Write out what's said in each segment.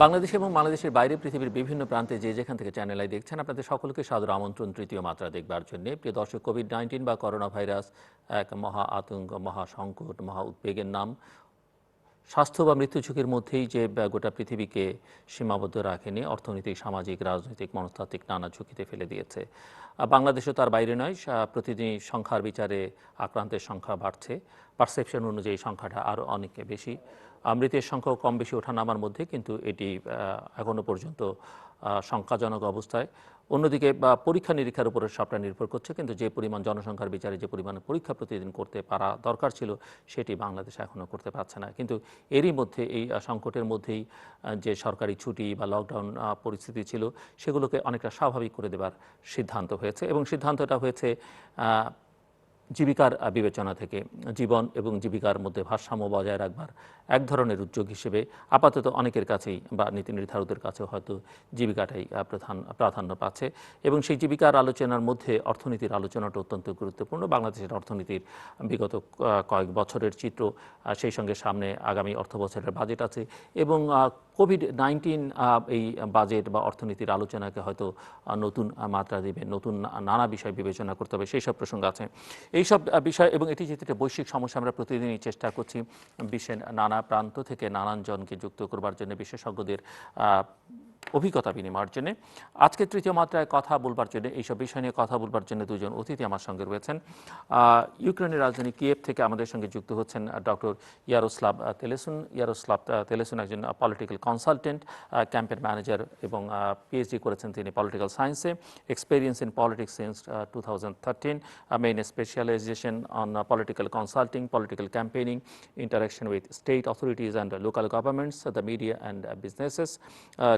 বাংলাদেশ এবং বাংলাদেশের বাইরে পৃথিবীর বিভিন্ন প্রান্তে যে যেখান থেকে চ্যানেল আই দেখছেন আপনাদের সকলকে সাদর আমন্ত্রণ তৃতীয় মাত্রা দেখবার জন্য। প্রিয় দর্শক, কোভিড-19 বা করোনা ভাইরাস এক মহা আতঙ্ক, মহা সংকট, মহা উদ্বেগের নাম। স্বাস্থ্য বা মৃত্যু ঝুঁকির মধ্যেই যে গোটা পৃথিবীকে সীমাবদ্ধ রাখেনি, অর্থনৈতিক, সামাজিক, রাজনৈতিক, মনস্তাত্ত্বিক নানা ঝুঁকিতে ফেলে দিয়েছে। বাংলাদেশও তার বাইরে নয়। প্রতিদিন সংখ্যার বিচারে আক্রান্তের সংখ্যা বাড়ছে, পারসেপশন অনুযায়ী সংখ্যাটা আরও অনেক বেশি। মৃতের সংখ্যাও কম বেশি ওঠানামার মধ্যে, কিন্তু এটি এখনও পর্যন্ত শঙ্কাজনক অবস্থায়। অন্যদিকে পরীক্ষা নিরীক্ষার উপরে সবটা নির্ভর করছে, কিন্তু যে পরিমাণ জনসংখ্যার বিচারে যে পরিমাণ পরীক্ষা প্রতিদিন করতে পারা দরকার ছিল সেটি বাংলাদেশ এখনও করতে পারছে না। কিন্তু এরই মধ্যে এই সংকটের মধ্যেই যে সরকারি ছুটি বা লকডাউন পরিস্থিতি ছিল সেগুলোকে অনেকটা স্বাভাবিক করে দেবার সিদ্ধান্ত হয়েছে, এবং সিদ্ধান্তটা হয়েছে জীবিকার বিবেচনা থেকে। জীবন এবং জীবিকার মধ্যে ভারসাম্য বজায় রাখবার এক ধরনের উদ্যোগ হিসেবে আপাতত অনেকের কাছেই বা নীতি নির্ধারকদের কাছেও হয়তো জীবিকাটাই প্রাধান্য পাচ্ছে। এবং সেই জীবিকার আলোচনার মধ্যে অর্থনীতির আলোচনাটা অত্যন্ত গুরুত্বপূর্ণ। বাংলাদেশের অর্থনীতির বিগত কয়েক বছরের চিত্র, সেই সঙ্গে সামনে আগামী অর্থ বছরের বাজেট আছে, এবং কোভিড-19 এই বাজেট বা অর্থনীতির আলোচনাকে হয়তো নতুন মাত্রা দেবে, নতুন নানা বিষয় বিবেচনা করতে হবে, সেই সব প্রসঙ্গ আছে। এইসব বিষয়, এবং এটি যেহেতু একটা বৈশ্বিক সমস্যা, আমরা প্রতিদিনই চেষ্টা করছি বিশ্বের নানা প্রান্ত থেকে নানান জনকে যুক্ত করবার জন্য, বিশেষজ্ঞদের অভিজ্ঞতা বিনিময়ের জন্য। আজকে তৃতীয় মাত্রায় কথা বলবার জন্য, এইসব বিষয় নিয়ে কথা বলবার জন্য দুজন অতিথি আমার সঙ্গে রয়েছেন। ইউক্রেনের রাজধানী কিয়েভ থেকে আমাদের সঙ্গে যুক্ত হচ্ছেন doctor Yaroslav Telesun. Yaroslav Telesun একজন পলিটিক্যাল কনসালটেন্ট, ক্যাম্পেন ম্যানেজার, এবং পিএইচডি করেছেন তিনি পলিটিক্যাল সায়েন্সে। Experience in politics since 2013, main specialization on political consulting, political campaigning, interaction with state authorities and local governments, the media and businesses,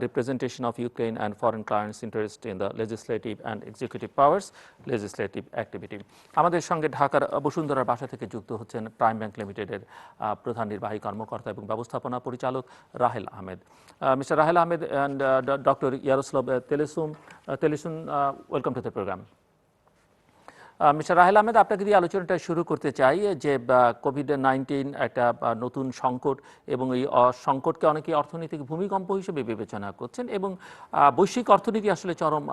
representation of Ukraine and foreign clients' interest in the legislative and executive powers, legislative activity. আমাদের সঙ্গে ঢাকার বসুন্ধরার বাসা থেকে যুক্ত হচ্ছেন prime bank লিমিটেডের প্রধান নির্বাহী কর্মকর্তা এবং ব্যবস্থাপনা পরিচালক Rahel Ahmed. Mister Rahel Ahmed and Dr. Yaroslav Telesun, welcome to the program. Mister Rahel Ahmed, আপনাকে দিয়ে আলোচনাটা শুরু করতে চাই যে কোভিড-19 একটা নতুন সংকট, এবং এই সংকটকে অনেকে অর্থনৈতিক ভূমিকম্প হিসেবে বিবেচনা করছেন, এবং বৈশ্বিক অর্থনীতি আসলে চরম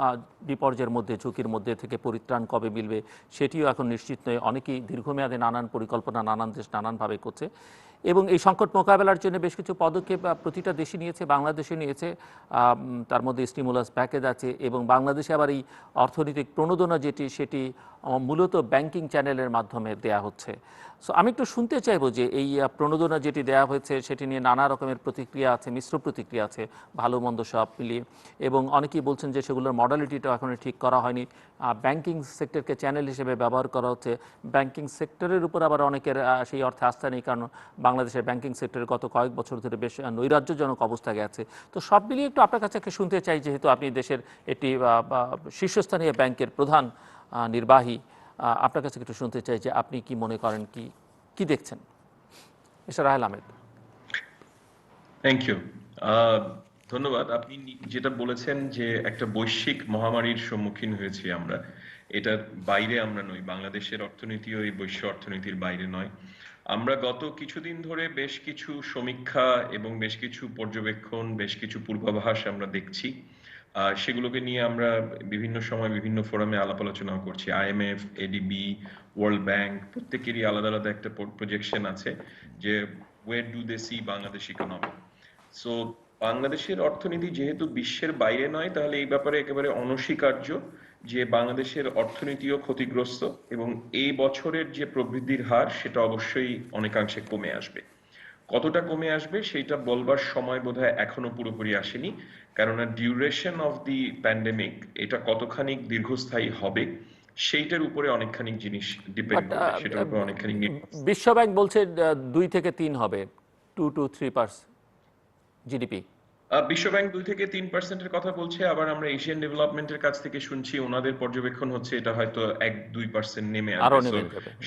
বিপর্যয়ের মধ্যে, ঝুঁকির মধ্যে থেকে পরিত্রাণ কবে মিলবে সেটিও এখন নিশ্চিত নয়। অনেকেই দীর্ঘমেয়াদে নানান পরিকল্পনা নানান দেশ নানানভাবে করছে, এবং এই সংকট মোকাবেলার জন্য বেশ কিছু পদক্ষেপ প্রতিটা দেশই নিয়েছে, বাংলাদেশে নিয়েছে। তার মধ্যে স্টিমুলাস প্যাকেজ আছে, এবং বাংলাদেশে আবার এই অর্থনৈতিক প্রণোদনা যেটি, সেটি মূলত ব্যাংকিং চ্যানেলের মাধ্যমে দেয়া হচ্ছে। সো আমি একটু শুনতে চাইবো যে এই প্রণোদনা যেটি দেয়া হয়েছে সেটি নিয়ে নানা রকমের প্রতিক্রিয়া আছে, মিশ্র প্রতিক্রিয়া আছে, ভালো মন্দ সব মিলিয়ে, এবং অনেকেই বলছেন যে সেগুলোর মডালিটিটা এখনো ঠিক করা হয়নি। ব্যাংকিং সেক্টরকে চ্যানেল হিসেবে ব্যবহার করা হচ্ছে, ব্যাংকিং সেক্টরের উপর আবার অনেকের সেই অর্থে আস্থা নেই, কারণ বাংলাদেশের ব্যাংকিং সেক্টরে গত কয়েক বছর ধরে বেশ নৈরাজ্যজনক অবস্থা গেছে। তো সব মিলিয়ে একটু আপনার কাছে শুনতে চাই, যেহেতু আপনি দেশের একটি শীর্ষস্থানীয় ব্যাংকের প্রধান নির্বাহী, আপনার কাছে একটু শুনতে চাই যে আপনি কি মনে করেন, কি দেখছেন। Mister Rahel Ahmed. Thank you, ধন্যবাদ। আপনি যেটা বলেছেন যে একটা বৈশ্বিক মহামারীর সম্মুখীন হয়েছি আমরা, এটার বাইরে আমরা নই। বাংলাদেশের অর্থনীতিও এই বৈশ্বিক অর্থনীতির বাইরে নয়। আমরা গত কিছুদিন ধরে বেশ কিছু সমীক্ষা এবং বেশ কিছু পর্যবেক্ষণ, বেশ কিছু পূর্বাভাস আমরা দেখছি। সেগুলোকে নিয়ে আমরা বিভিন্ন সময় বিভিন্ন ফোরামে আলাপ আলোচনা করছি। IMF, ADB, ওয়ার্ল্ড ব্যাংক প্রত্যেকেরই আলাদা আলাদা একটা প্রজেকশন আছে যে where do they see Bangladesh economy. So বাংলাদেশের অর্থনীতি যেহেতু বিশ্বের বাইরে নয়, তাহলে এই ব্যাপারে একেবারে অনস্বীকার্য যে বাংলাদেশের অর্থনীতিও ক্ষতিগ্রস্ত, এবং এই বছরের যে প্রবৃদ্ধির হার সেটা অবশ্যই অনেকাংশে কমে আসবে। কতটা কমে আসবে সেটা বলবার সময় বোধহয় এখনো পুরোপুরি আসেনি, কেননা ডিউরেশন অফ দি প্যান্ডেমিক এটা কতখানি দীর্ঘস্থায়ী হবে সেইটার উপরে অনেকখানি জিনিস ডিপেন্ড করবে, সেটার উপরে অনেকখানি। বিশ্বব্যাংক বলছে 2 থেকে 3 হবে, 2 to 3% জিডিপি। বিশ্বব্যাংক 2 থেকে 3%-এর কথা বলছে, আবার আমরা এশিয়ান ডেভেলপমেন্টের কাছ থেকে শুনছি ওনাদের পর্যবেক্ষণ হচ্ছে এটা হয়তো 1-2% নেমে আসবে,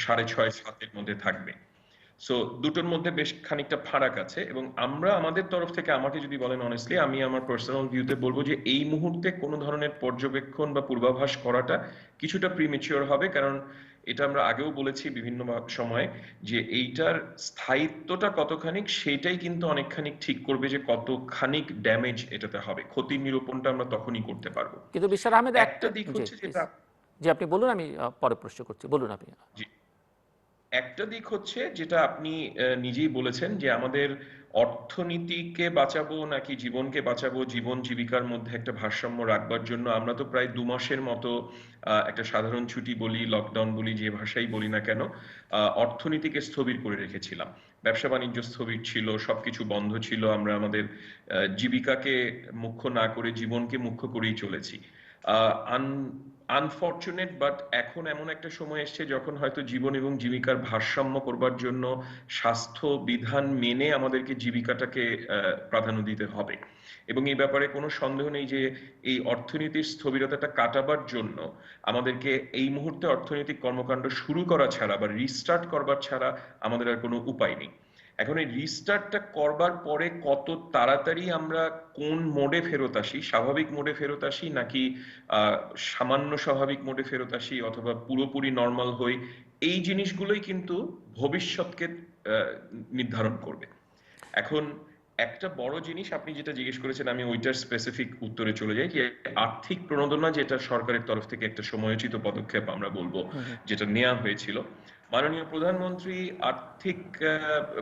6.5-7-এর মধ্যে থাকবে। সো দুটোর মধ্যে বেশ খানিকটা ফারাক আছে, এবং আমরা আমাদের তরফ থেকে, আমাকে যদি বলেন অনেস্টলি, আমি আমার পার্সোনাল ভিউতে বলবো যে এই মুহূর্তে কোনো ধরনের পর্যবেক্ষণ বা পূর্বাভাস করাটা কিছুটা প্রিমেচিওর হবে। কারণ এটা আমরা আগেও বলেছি বিভিন্ন সময়ে যে এইটার স্থায়িত্বটা কতখানি সেটাই কিন্তু অনেকখানি ঠিক করবে যে কতখানিক ড্যামেজ এটাতে হবে। ক্ষতির নিরূপণটা আমরা তখনই করতে পারবো। কিন্তু মিস্টার আহমেদ একটা একটা, দিক জি হচ্ছে প্লিজ, যেটা, জি আপনি বলুন, আমি পরে প্রশ্ন করছি, বলুন আপনি। জি, একটা দিক হচ্ছে যেটা আপনি নিজেই বলেছেন যে আমাদের অর্থনীতিকে বাঁচাবো নাকি জীবনকে বাঁচাবো, জীবন জীবিকার মধ্যে একটা ভারসাম্য রাখবার জন্য আমরা তো প্রায় 2 মাসের মতো একটা সাধারণ ছুটি বলি, লকডাউন বলি, যে ভাষাই বলি না কেন, অর্থনীতিকে স্থবির করে রেখেছিলাম। ব্যবসা বাণিজ্য স্থবির ছিল, সবকিছু বন্ধ ছিল, আমরা আমাদের জীবিকাকে মুখ্য না করে জীবনকে মুখ্য করেই চলেছি। আনফরচুনেট, বাট এখন এমন একটা সময় এসছে যখন হয়তো জীবন এবং জীবিকার ভারসাম্য করবার জন্য স্বাস্থ্য বিধান মেনে আমাদেরকে জীবিকাটাকে প্রাধান্য দিতে হবে। এবং এই ব্যাপারে কোনো সন্দেহ নেই যে এই অর্থনীতির স্থবিরতাটা কাটাবার জন্য আমাদেরকে এই মুহূর্তে অর্থনৈতিক কর্মকাণ্ড শুরু করা ছাড়া বা রিস্টার্ট করবার ছাড়া আমাদের আর কোনো উপায় নেই। এখন এই রিস্টার্টটা করবার পরে কত তাড়াতাড়ি আমরা কোন মোডে ফেরত আসি, স্বাভাবিক মোডে ফেরত আসি নাকি আহ সামান্য স্বাভাবিক মোডে ফেরত আসি অথবা পুরোপুরি নর্মাল হই, এই জিনিসগুলোই কিন্তু ভবিষ্যৎকে নির্ধারণ করবে। এখন একটা বড় জিনিস আপনি যেটা জিজ্ঞেস করেছেন, আমি ওইটার স্পেসিফিক উত্তরে চলে যাই, যে আর্থিক প্রণোদনা, যেটা সরকারের তরফ থেকে একটা সময়োচিত পদক্ষেপ আমরা বলবো যেটা নেওয়া হয়েছিল। মাননীয় প্রধানমন্ত্রী আর্থিক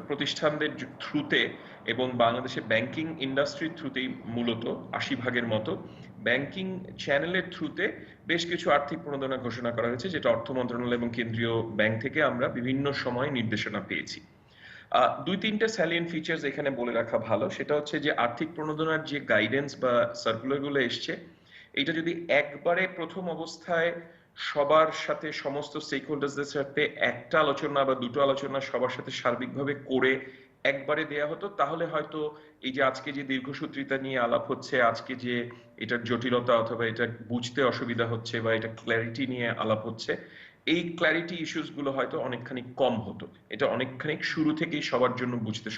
প্রতিষ্ঠানদের থ্রুতে এবং বাংলাদেশের ব্যাংকিং ইন্ডাস্ট্রির থ্রুতেই, মূলত 80 ভাগের মতো ব্যাংকিং চ্যানেলের থ্রুতে বেশ কিছু আর্থিক প্রণোদনা ঘোষণা করা হয়েছে, যেটা অর্থ মন্ত্রণালয় এবং কেন্দ্রীয় ব্যাংক থেকে আমরা বিভিন্ন সময় নির্দেশনা পেয়েছি। 2-3টে স্যালিয়েন্ট ফিচার্স এখানে বলে রাখা ভালো। সেটা হচ্ছে যে আর্থিক প্রণোদনার যে গাইডেন্স বা সার্কুলার গুলো এসছে, এটা যদি একবারে প্রথম অবস্থায় সবার সাথে, সমস্ত স্টেক হোল্ডার্সদের সাথে একটা আলোচনা বা দুটো আলোচনা সবার সাথে সার্বিকভাবে করে একবারে দেয়া হতো, তাহলে হয়তো এই যে আজকে যে দীর্ঘসূত্রিতা নিয়ে আলাপ হচ্ছে, আজকে যে এটার জটিলতা অথবা এটা বুঝতে অসুবিধা হচ্ছে বা এটা ক্ল্যারিটি নিয়ে আলাপ হচ্ছে, এই ক্ল্যারিটি ইস্যুস গুলো হয়তো অনেকখানি কম হতো। এটা অনেকখানি শুরু থেকেই সবার জন্য বুঝতে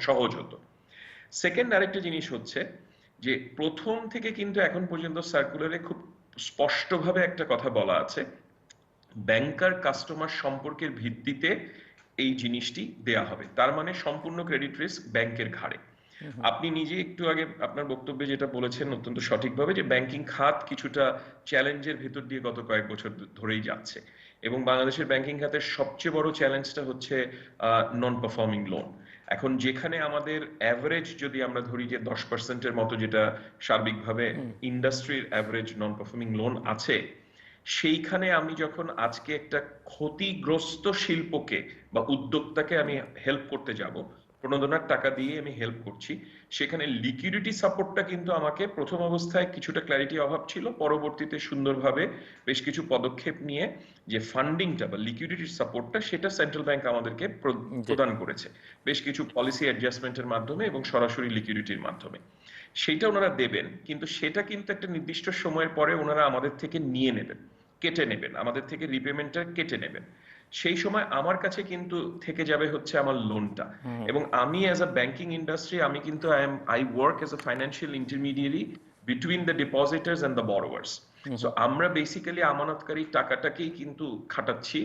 সহজ হতো। সেকেন্ড আরেকটা জিনিস হচ্ছে যে প্রথম থেকে কিন্তু এখন পর্যন্ত সার্কুলারে খুব স্পষ্টভাবে একটা কথা বলা আছে, ব্যাংকার কাস্টমার সম্পর্কের ভিত্তিতে এই জিনিসটি দেয়া হবে। তার মানে সম্পূর্ণ ক্রেডিট রিস্ক ব্যাংকের ঘাড়ে। আপনি নিজে একটু আগে আপনার বক্তব্যে যেটা বলেছেন অত্যন্ত সঠিকভাবে, যে ব্যাংকিং খাত কিছুটা চ্যালেঞ্জের ভেতর দিয়ে গত কয়েক বছর ধরেই যাচ্ছে, এবং বাংলাদেশের ব্যাংকিং খাতের সবচেয়ে বড় চ্যালেঞ্জটা হচ্ছে নন পারফর্মিং লোন। এখন যেখানে আমাদের অ্যাভারেজ যদি আমরা ধরি যে 10%-এর মতো, যেটা সার্বিকভাবে ইন্ডাস্ট্রির অ্যাভারেজ নন পারফর্মিং লোন আছে, সেইখানে আমি যখন আজকে একটা ক্ষতিগ্রস্ত শিল্পকে বা উদ্যোক্তাকে আমি হেল্প করতে যাব, প্রণোদনার টাকা দিয়ে আমি হেল্প করছি, সেখানে লিকুইডিটি সাপোর্টটা কিন্তু আমাকে প্রথম অবস্থায় কিছুটা ক্ল্যারিটি অভাব ছিল, পরবর্তীতে সুন্দরভাবে বেশ কিছু পদক্ষেপ নিয়ে যে ফান্ডিংটা বা লিকুইডিটির সাপোর্টটা, সেটা সেন্ট্রাল ব্যাংক আমাদেরকে জি প্রদান করেছে বেশ কিছু পলিসি অ্যাডজাস্টমেন্টের মাধ্যমে এবং সরাসরি লিকুইডিটির মাধ্যমে। সেইটা ওনারা দেবেন, কিন্তু সেটা কিন্তু একটা নির্দিষ্ট সময়ের পরে ওনারা আমাদের থেকে নিয়ে নেবেন, কেটে নেবেন, আমাদের থেকে রিপেমেন্টটা কেটে নেবেন। সেই সময় আমার কাছে কিন্তু থেকে যাবে হচ্ছে আমার লোনটা। এবং আমি অ্যাজ আ ব্যাংকিং ইন্ডাস্ট্রি, আমি কিন্তু I work as a financial intermediary between the depositors and the borrowers. So আমরা বেসিক্যালি আমানতকারী টাকাটাকেই কিন্তু খাটাচ্ছি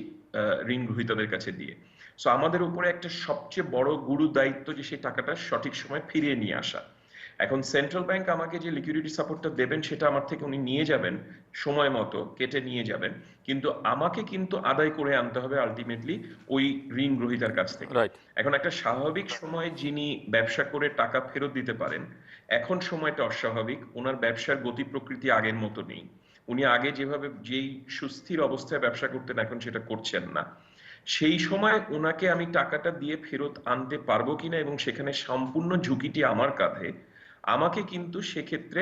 ঋণ গ্রহীতাদের কাছে দিয়ে। সো আমাদের উপরে একটা সবচেয়ে বড় গুরু দায়িত্ব যে সেই টাকাটা সঠিক সময় ফিরিয়ে নিয়ে আসা। এখন সেন্ট্রাল ব্যাংক আমাকে যে লিকুইডিটি সাপোর্টটা দেবেন, সেটা আমার থেকে উনি নিয়ে যাবেন, সময় মতো কেটে নিয়ে যাবেন, কিন্তু আমাকে কিন্তু আদায় করে আনতে হবে আলটিমেটলি ওই ঋণ গ্রহীতার কাছ থেকে। রাইট। এখন একটা স্বাভাবিক সময়ে যিনি ব্যবসা করে টাকা ফেরত দিতে পারেন, এখন সময়টা অস্বাভাবিক, ওনার ব্যবসার গতি প্রকৃতি আগের মতো নেই। উনি আগে যেভাবে যেই সুস্থির অবস্থায় ব্যবসা করতেন, এখন সেটা করছেন না। সেই সময় ওনাকে আমি টাকাটা দিয়ে ফেরত আনতে পারবো কিনা এবং সেখানে সম্পূর্ণ ঝুঁকিটি আমার কাঁধে, আমাকে কিন্তু সেক্ষেত্রে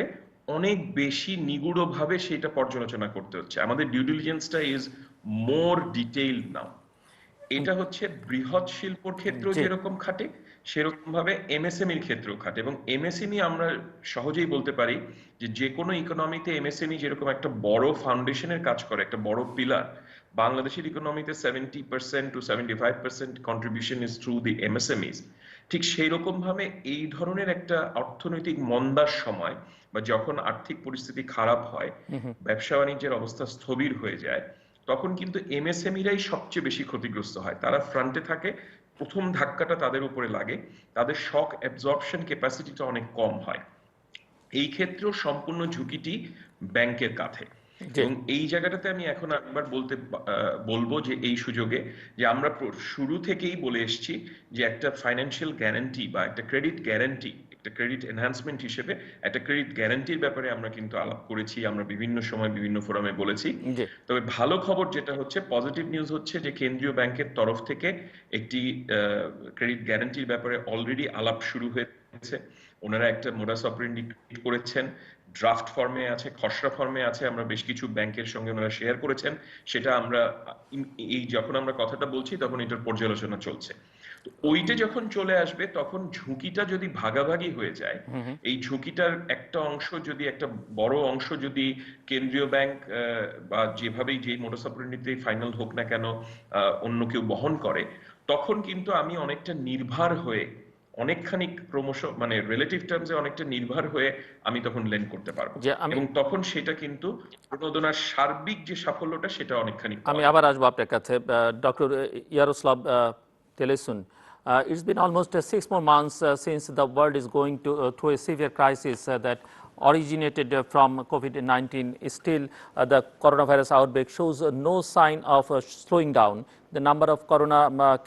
অনেক বেশি নিগুড়ভাবে সেটা পর্যালোচনা করতে হচ্ছে। আমাদের ডিউ ডিলিজেন্সটা ইজ মোর ডিটেইলড নাও। এটা হচ্ছে বৃহৎ শিল্পর ক্ষেত্রেও জি যেরকম খাটে, সেরকম ভাবে এমএসএমইর ক্ষেত্রেও খাটে। এবং এমএসএমই আমরা সহজেই বলতে পারি যে যে কোনো ইকোনমিতে এমএসএমই যেরকম একটা বড় ফাউন্ডেশনের কাজ করে, একটা বড় পিলার, বাংলাদেশের ইকোনমিতে 70% to 75% contribution is through the MSMEs. ঠিক সেই রকম ভাবে এই ধরনের একটা অর্থনৈতিক মন্দার সময় বা যখন আর্থিক পরিস্থিতি খারাপ হয়, ব্যবসা বাণিজ্যের অবস্থা স্থবির হয়ে যায়, তখন কিন্তু এমএসএমইরাই সবচেয়ে বেশি ক্ষতিগ্রস্ত হয়। তারা ফ্রন্টে থাকে, প্রথম ধাক্কাটা তাদের উপরে লাগে, তাদের শক অ্যাবজর্পশন ক্যাপাসিটিটা অনেক কম হয়। এই ক্ষেত্রেও সম্পূর্ণ ঝুঁকিটি ব্যাংকের কাঁধে। জি। এবং এই জায়গাটাতে আমি এখন একবার বলবো যে এই সুযোগে যে আমরা শুরু থেকেই বলে এসেছি যে একটা ফাইন্যান্সিয়াল গ্যারান্টি বা একটা ক্রেডিট গ্যারান্টি, একটা ক্রেডিট এনহ্যান্সমেন্ট হিসেবে একটা ক্রেডিট গ্যারান্টির ব্যাপারে আমরা কিন্তু আলাপ করেছি, আমরা বিভিন্ন সময় বিভিন্ন ফোরামে বলেছি। জি। তবে ভালো খবর যেটা হচ্ছে, পজিটিভ নিউজ হচ্ছে যে কেন্দ্রীয় ব্যাংকের তরফ থেকে একটি ক্রেডিট গ্যারান্টির ব্যাপারে অলরেডি আলাপ শুরু হয়েছে। ওনারা একটা মোডাস অপারেন্ডি করেছেন, ড্রাফট ফর্মে আছে, খসড়া ফর্মে আছে, আমরা বেশ কিছু ব্যাংকের সঙ্গে ওনারা শেয়ার করেছেন। সেটা আমরা এই যখন আমরা কথাটা বলছি তখন এটার পর্যালোচনা চলছে। তো ওইটা যখন চলে আসবে তখন ঝুঁকিটা যদি ভাগাভাগি হয়ে যায়, এই ঝুঁকিটার একটা অংশ যদি, একটা বড় অংশ যদি কেন্দ্রীয় ব্যাংক বা যেভাবেই যে মোডাস অপারেন্ডিতে ফাইনাল হোক না কেন অন্য কেউ বহন করে, তখন কিন্তু আমি অনেকটা নির্ভর হয়ে, অনেকখানি ক্রমশ মানে রিলেটিভ টার্মসে অনেকটা নির্ভর হয়ে আমি তখন লেন্ড করতে পারবো, যে আমি এবং তখন সেটা কিন্তু প্রণোদনার সার্বিক যে সাফল্যটা সেটা অনেকখানি আমি পাওয়া আবার যাবে। আসবো আপনার কাছে, doctor Yaroslav Telesun. It's been almost 6 more months since the world is going through a severe crisis that originated from COVID-19. Still, the coronavirus outbreak shows no sign of slowing down. The number of corona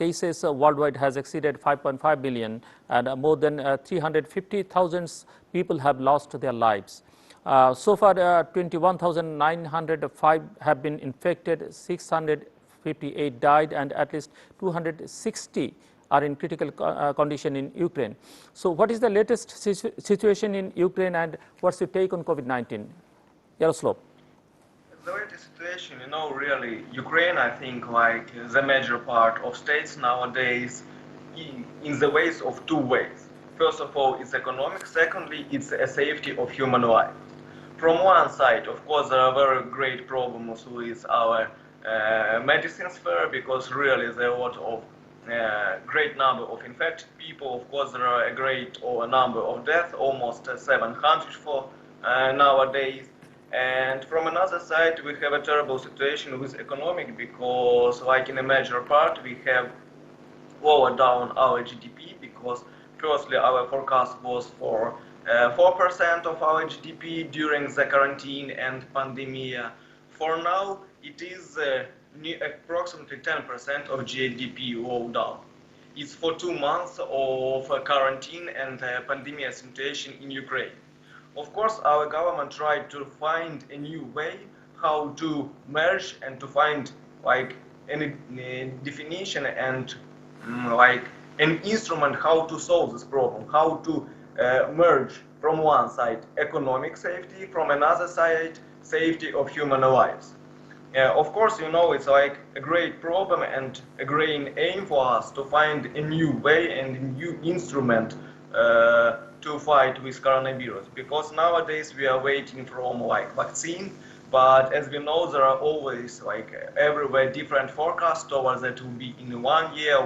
cases worldwide has exceeded 5.5 billion, and more than 350,000 people have lost their lives. So far, 21,905 have been infected, 658 died, and at least 260 are in critical condition in Ukraine. So what is the latest situation in Ukraine, and what's your take on COVID-19? Yaroslav. The latest situation, really, Ukraine, I think, like the major part of states nowadays, in the ways of two ways. First of all, it's economic. Secondly, it's a safety of human life. From one side, of course, there are very great problems with our medicine sphere, because really there are a lot of great number of infected people. Of course, there are a great number of deaths, almost 700 for nowadays. And from another side, we have a terrible situation with economic, because like in a major part, we have lowered down our GDP, because firstly our forecast was for 4% of our GDP during the quarantine and pandemic. For now, it is approximately 10% of GDP low down. It's for 2 months of quarantine and pandemic situation in Ukraine. Of course, our government tried to find a new way how to merge and to find like any definition and like an instrument how to solve this problem, how to merge from one side economic safety, from another side safety of human lives. Of course, it's like a great problem and a great aim for us to find a new way and a new instrument to fight with coronavirus, because nowadays we are waiting from like vaccine, but as we know, there are always like everywhere different forecasts towards that will be in 1 year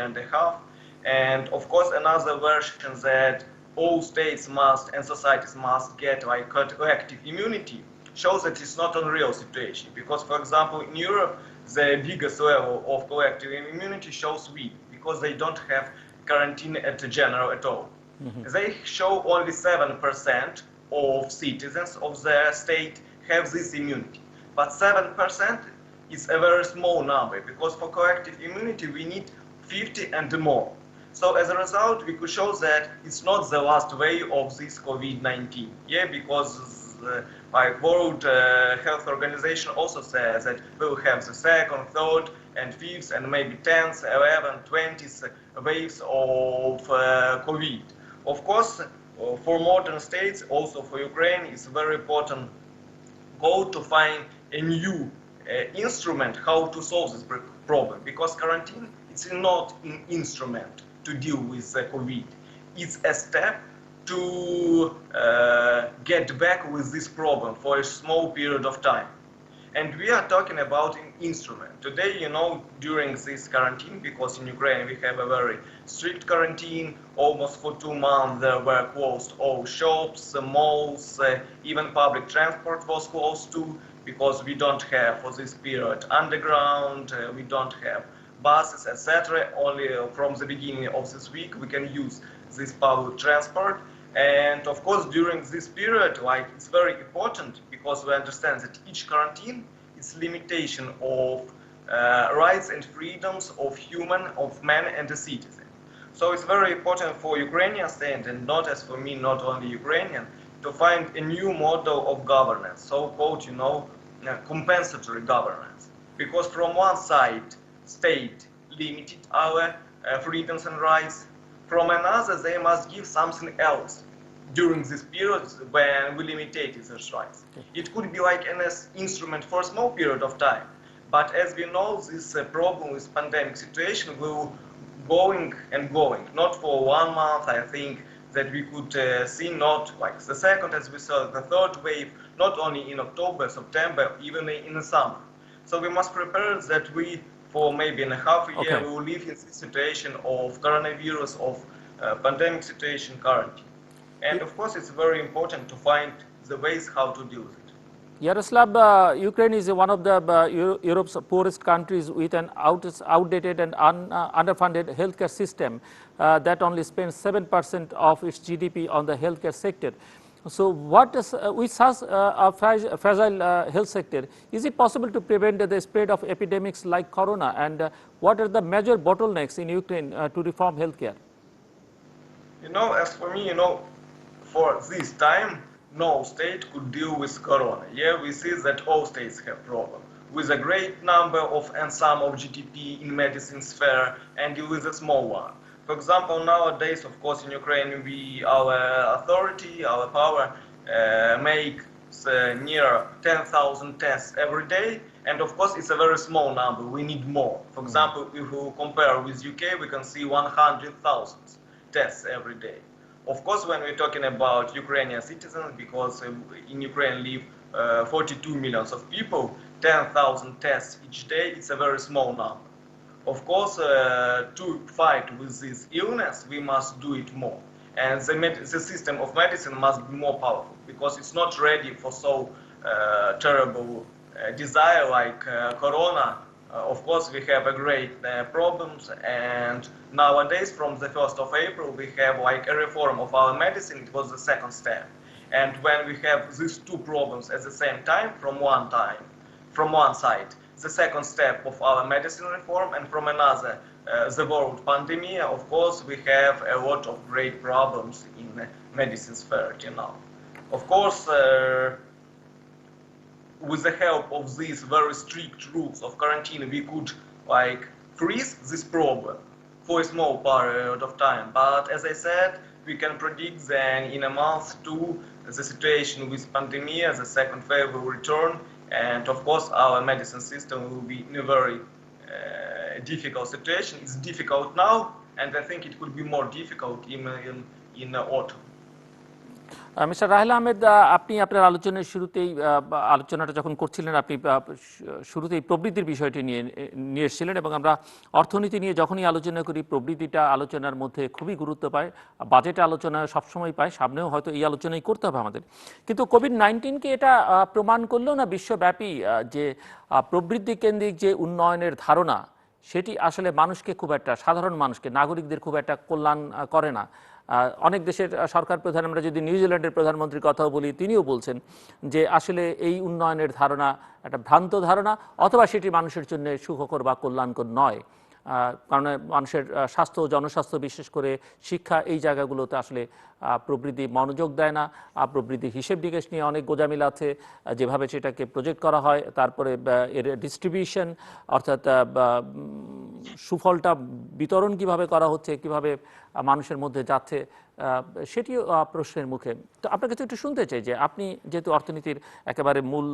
and a half. And of course, another version that all states must and societies must get like collective immunity shows that it's not a real situation, because for example in Europe the biggest level of collective immunity shows weak, because they don't have quarantine at the general at all. They show only 7% of citizens of their state have this immunity, but 7% is a very small number, because for collective immunity we need 50 and more. So as a result, we could show that it's not the last wave of this COVID-19, because like World Health Organization also says that we'll have the second, third, and fifth, and maybe 10th, 11th, 20th waves of COVID. Of course, for modern states, also for Ukraine, it's very important goal to find a new instrument how to solve this problem, because quarantine it's not an instrument to deal with COVID. It's a step to get back with this problem for a small period of time. And we are talking about an instrument. Today, during this quarantine, because in Ukraine we have a very strict quarantine, almost for 2 months there were closed all shops, malls, even public transport was closed too, because we don't have for this period underground, we don't have buses, etc. Only from the beginning of this week we can use this public transport. And of course, during this period, it's very important because we understand that each quarantine is limitation of rights and freedoms of man and the citizen. So it's very important for Ukrainian state, and not as for me, not only Ukrainian, to find a new model of governance, so-called, compensatory governance. Because from one side, state limited our freedoms and rights. From another, they must give something else during this period when we limited these rights. It could be like an instrument for a small period of time, but as we know, this problem with pandemic situation will going and going. Not for 1 month, I think that we could see not like the second, as we saw, the third wave, not only in October, September, even in the summer. So we must prepare that we, for maybe in a half a year, we will live in this situation of coronavirus, of pandemic situation currently. And of course, it's very important to find the ways how to deal with it. Yaroslav, Ukraine is one of the Europe's poorest countries with an outdated and underfunded healthcare system that only spends 7% of its GDP on the healthcare sector. So with such a fragile health sector, is it possible to prevent the spread of epidemics like corona? And what are the major bottlenecks in Ukraine to reform healthcare? As for me, for this time, no state could deal with corona. Yeah, we see that all states have problem with a great number of and some of GDP in medicine sphere and with a small one. For example, nowadays, of course, in Ukraine, our authority, our power makes near 10,000 tests every day. And of course, it's a very small number. We need more. For example, if we compare with UK, we can see 100,000 tests every day. Of course, when we're talking about Ukrainian citizens, because in Ukraine live 42 millions of people, 10,000 tests each day, it's a very small number. Of course, to fight with this illness, we must do it more. And the system of medicine must be more powerful, because it's not ready for so terrible desire like corona. Of course, we have a great problems, and nowadays, from the 1st of April, we have like a reform of our medicine. It was the second step. And when we have these two problems at the same time, from one side, the second step of our medicine reform, and from another, the world pandemic, of course, we have a lot of great problems in the medicine sphere now. Of course, with the help of these very strict rules of quarantine, we could freeze this problem for a small period of time. But as I said, we can predict that in a month too, the situation with pandemic, the second wave will return, and of course our medicine system will be in a very difficult situation. It's difficult now, and I think it will be more difficult in autumn. Mister Rahel Ahmed, আপনি আপনার আলোচনার শুরুতেই আলোচনাটা যখন করছিলেন, আপনি শুরুতেই প্রবৃদ্ধির বিষয়টি নিয়ে এসেছিলেন, এবং আমরা অর্থনীতি নিয়ে যখনই আলোচনা করি, প্রবৃদ্ধিটা আলোচনার মধ্যে খুবই গুরুত্ব পায়, বাজেট আলোচনা সবসময় পায়, সামনেও হয়তো এই আলোচনাই করতে হবে আমাদের। কিন্তু কোভিড-19কে এটা প্রমাণ করলেও না বিশ্বব্যাপী যে প্রবৃদ্ধি কেন্দ্রিক যে উন্নয়নের ধারণা, সেটি আসলে মানুষকে খুব একটা, সাধারণ মানুষকে, নাগরিকদের খুব একটা কল্যাণ করে না। অনেক দেশের সরকার প্রধান, আমরা যদি নিউজিল্যান্ডের প্রধানমন্ত্রীর কথাও বলি, তিনিও বলছেন যে আসলে এই উন্নয়নের ধারণা একটা ভ্রান্ত ধারণা, অথবা সেটি মানুষের জন্য সুখকর বা কল্যাণকর নয়। কারণ মানুষের স্বাস্থ্য, জনস্বাস্থ্য, বিশেষ করে শিক্ষা, এই জায়গাগুলোতে আসলে প্রবৃদ্ধি মনোযোগ দেয় না। প্রবৃদ্ধির হিসেব নিকেশ নিয়ে অনেক গোজামিল আছে, যেভাবে সেটাকে প্রজেক্ট করা হয়, তারপরে এর ডিস্ট্রিবিউশন, অর্থাৎ সুফলটা বিতরণ কিভাবে করা হচ্ছে, কিভাবে মানুষের মধ্যে যাচ্ছে, সেটিও প্রশ্নের মুখে। তো আপনার কাছে একটু শুনতে চাই যে আপনি যেহেতু অর্থনীতির একেবারে মূল